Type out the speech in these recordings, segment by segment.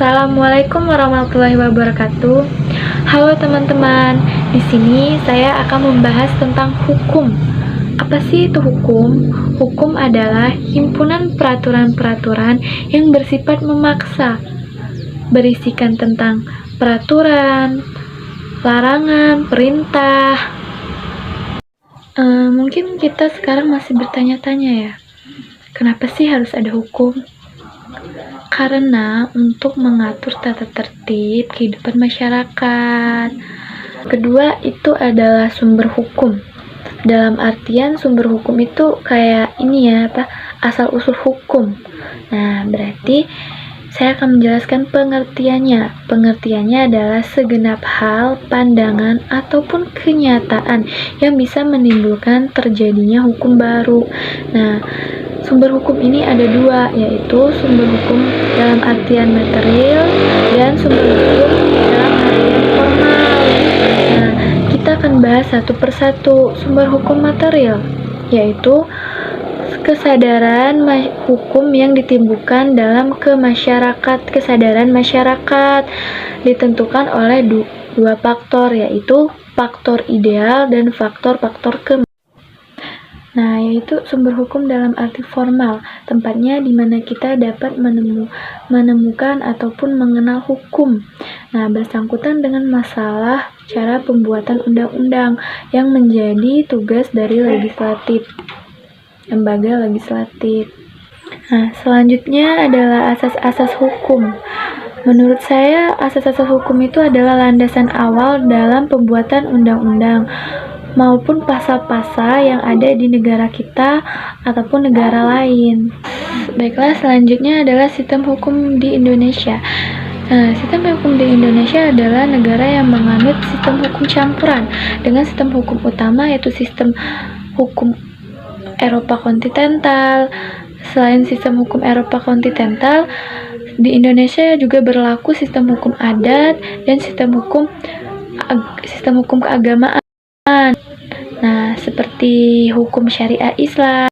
Assalamualaikum warahmatullahi wabarakatuh. Halo teman-teman, di sini saya akan membahas tentang hukum. Apa sih itu hukum? Hukum adalah himpunan peraturan-peraturan yang bersifat memaksa, berisikan tentang peraturan, larangan, perintah. Mungkin kita sekarang masih bertanya-tanya ya, kenapa sih harus ada hukum? Karena untuk mengatur tata tertib kehidupan masyarakat. Kedua, itu adalah sumber hukum. Dalam artian sumber hukum itu kayak ini ya, asal usul hukum. Nah, berarti saya akan menjelaskan pengertiannya. Pengertiannya adalah segenap hal, pandangan, ataupun kenyataan yang bisa menimbulkan terjadinya hukum baru. Nah, sumber hukum ini ada dua, yaitu sumber hukum dalam artian material dan sumber hukum dalam artian formal. Nah, kita akan bahas satu persatu. Sumber hukum material, yaitu kesadaran hukum yang ditimbulkan dalam kesadaran masyarakat ditentukan oleh dua faktor, yaitu faktor ideal dan faktor-faktor Nah, yaitu sumber hukum dalam arti formal, tempatnya di mana kita dapat menemukan ataupun mengenal hukum. Nah, bersangkutan dengan masalah cara pembuatan undang-undang yang menjadi tugas dari lembaga legislatif. Nah, selanjutnya adalah asas-asas hukum. Menurut saya, asas-asas hukum itu adalah landasan awal dalam pembuatan undang-undang maupun pasal-pasal yang ada di negara kita ataupun negara lain. Baiklah, selanjutnya adalah sistem hukum di Indonesia. Nah, sistem hukum di Indonesia adalah negara yang menganut sistem hukum campuran dengan sistem hukum utama, yaitu sistem hukum Eropa kontinental. Selain sistem hukum Eropa kontinental, di Indonesia juga berlaku sistem hukum adat dan sistem hukum keagamaan. Nah, seperti hukum syariah Islam.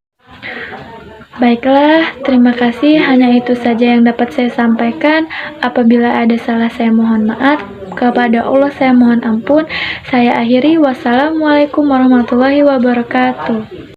Baiklah, terima kasih. Hanya itu saja yang dapat saya sampaikan. Apabila ada salah, saya mohon maaf. Kepada Allah saya mohon ampun. Saya akhiri. Wassalamualaikum warahmatullahi wabarakatuh.